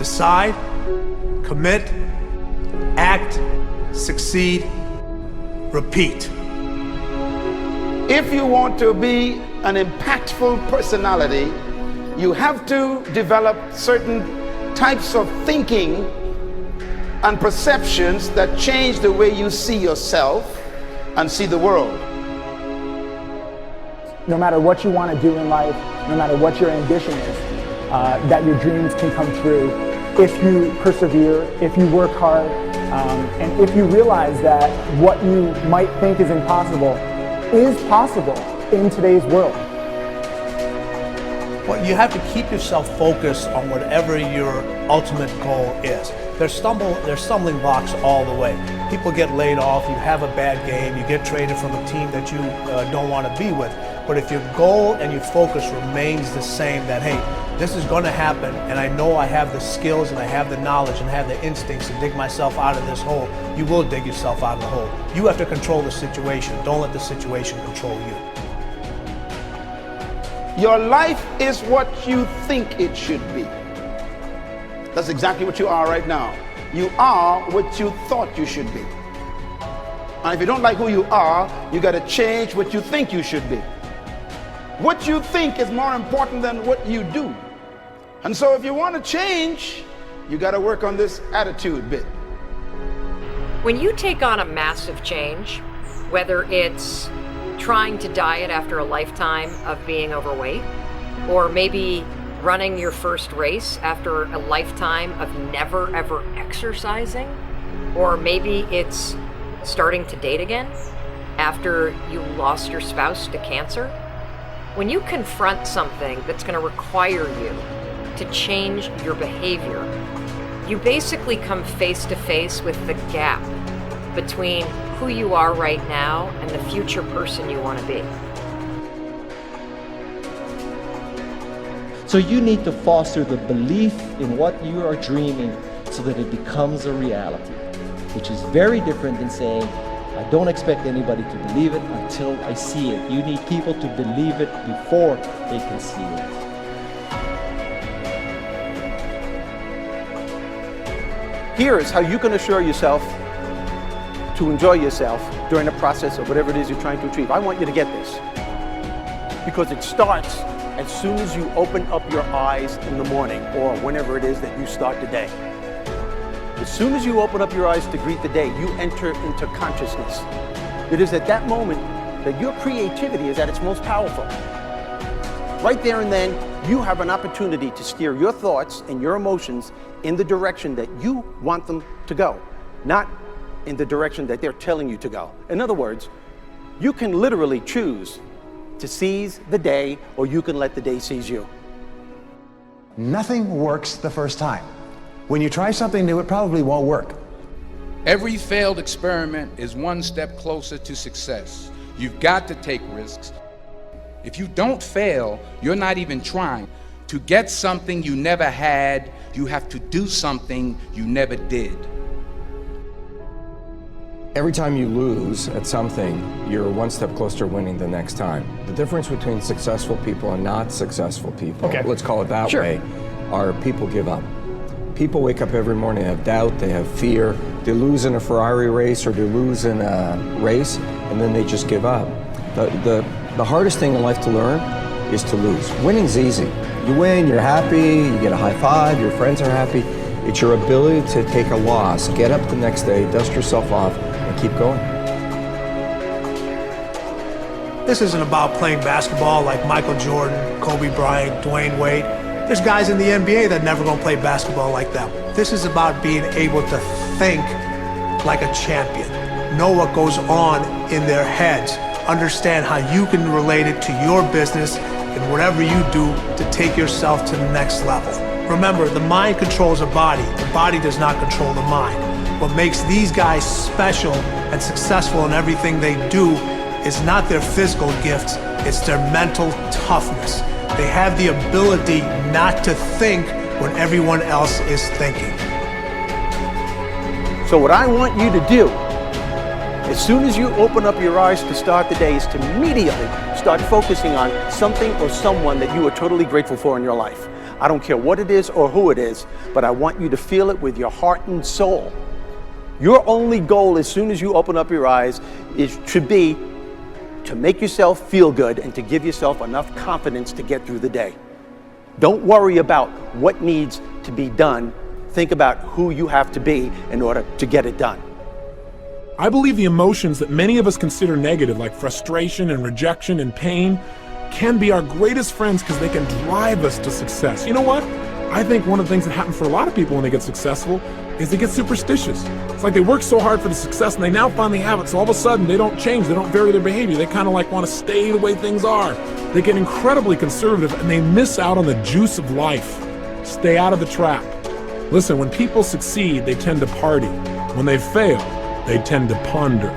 Decide, commit, act, succeed, repeat. If you want to be an impactful personality, you have to develop certain types of thinking and perceptions that change the way you see yourself and see the world. No matter what you want to do in life, no matter what your ambition is, that your dreams can come true if you persevere, if you work hard, and if you realize that what you might think is impossible is possible in today's world. Well, you have to keep yourself focused on whatever your ultimate goal is. There's stumbling blocks all the way. People get laid off, you have a bad game, you get traded from a team that you don't want to be with. But if your goal and your focus remains the same, that hey, this is going to happen, and I know I have the skills and I have the knowledge and I have the instincts to dig myself out of this hole, you will dig yourself out of the hole. You have to control the situation. Don't let the situation control you. Your life is what you think it should be. That's exactly what you are right now. You are what you thought you should be. And if you don't like who you are, you got to change what you think you should be. What you think is more important than what you do. And so if you want to change, you got to work on this attitude bit. When you take on a massive change, whether it's trying to diet after a lifetime of being overweight, or maybe running your first race after a lifetime of never ever exercising, or maybe it's starting to date again after you lost your spouse to cancer. When you confront something that's going to require you to change your behavior, you basically come face to face with the gap between who you are right now and the future person you want to be. So you need to foster the belief in what you are dreaming so that it becomes a reality, which is very different than saying, I don't expect anybody to believe it until I see it. You need people to believe it before they can see it. Here is how you can assure yourself to enjoy yourself during the process of whatever it is you're trying to achieve. I want you to get this, because it starts as soon as you open up your eyes in the morning or whenever it is that you start the day. As soon as you open up your eyes to greet the day, you enter into consciousness. It is at that moment that your creativity is at its most powerful. Right there and then, you have an opportunity to steer your thoughts and your emotions in the direction that you want them to go, not in the direction that they're telling you to go. In other words, you can literally choose to seize the day, or you can let the day seize you. Nothing works the first time. When you try something new, it probably won't work. Every failed experiment is one step closer to success. You've got to take risks. If you don't fail, you're not even trying. To get something you never had, you have to do something you never did. Every time you lose at something, you're one step closer to winning the next time. The difference between successful people and not successful people, let's call it that way, are people give up. People wake up every morning, they have doubt, they have fear, they lose in a Ferrari race or they lose in a race, and then they just give up. The hardest thing in life to learn is to lose. Winning's easy. You win, you're happy, you get a high five, your friends are happy. It's your ability to take a loss, get up the next day, dust yourself off, and keep going. This isn't about playing basketball like Michael Jordan, Kobe Bryant, Dwayne Wade. There's guys in the NBA that never gonna play basketball like them. This is about being able to think like a champion, know what goes on in their heads, understand how you can relate it to your business and whatever you do to take yourself to the next level. Remember, the mind controls the body does not control the mind. What makes these guys special and successful in everything they do is not their physical gifts, it's their mental toughness. They have the ability not to think when everyone else is thinking. So what I want you to do, as soon as you open up your eyes to start the day, is to immediately start focusing on something or someone that you are totally grateful for in your life. I don't care what it is or who it is, but I want you to feel it with your heart and soul. Your only goal as soon as you open up your eyes should be to make yourself feel good and to give yourself enough confidence to get through the day. Don't worry about what needs to be done. Think about who you have to be in order to get it done. I believe the emotions that many of us consider negative, like frustration and rejection and pain, can be our greatest friends because they can drive us to success. You know what? I think one of the things that happens for a lot of people when they get successful is they get superstitious. It's like they work so hard for the success and they now finally have it, so all of a sudden they don't change, they don't vary their behavior, they kind of like want to stay the way things are. They get incredibly conservative and they miss out on the juice of life. Stay out of the trap. Listen, when people succeed, they tend to party. When they fail, they tend to ponder.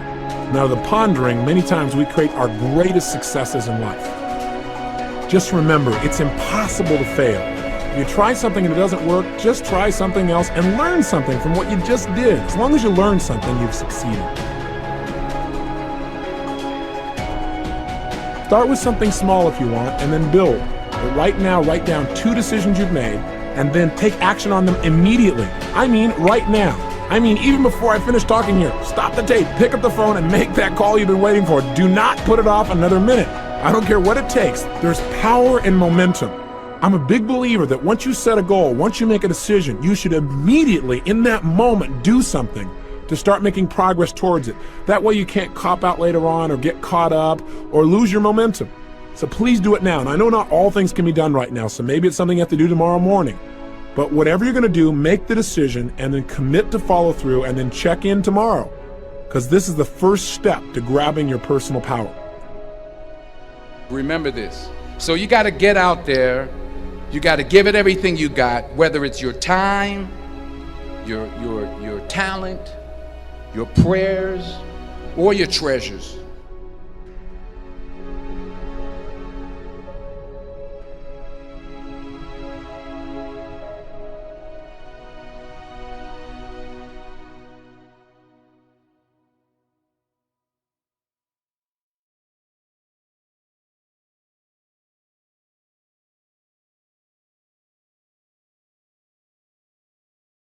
Now, the pondering, many times we create our greatest successes in life. Just remember, it's impossible to fail. If you try something and it doesn't work, just try something else and learn something from what you just did. As long as you learn something, you've succeeded. Start with something small if you want, and then build. But right now, write down 2 decisions you've made, and then take action on them immediately. I mean, right now. I mean, even before I finish talking here, stop the tape, pick up the phone, and make that call you've been waiting for. Do not put it off another minute. I don't care what it takes. There's power in momentum. I'm a big believer that once you set a goal, once you make a decision, you should immediately, in that moment, do something to start making progress towards it. That way you can't cop out later on or get caught up or lose your momentum. So please do it now. And I know not all things can be done right now, so maybe it's something you have to do tomorrow morning. But whatever you're going to do, make the decision and then commit to follow through and then check in tomorrow. Because this is the first step to grabbing your personal power. Remember this. So you got to get out there. You got to give it everything you got, whether it's your time, your talent, your prayers, or your treasures.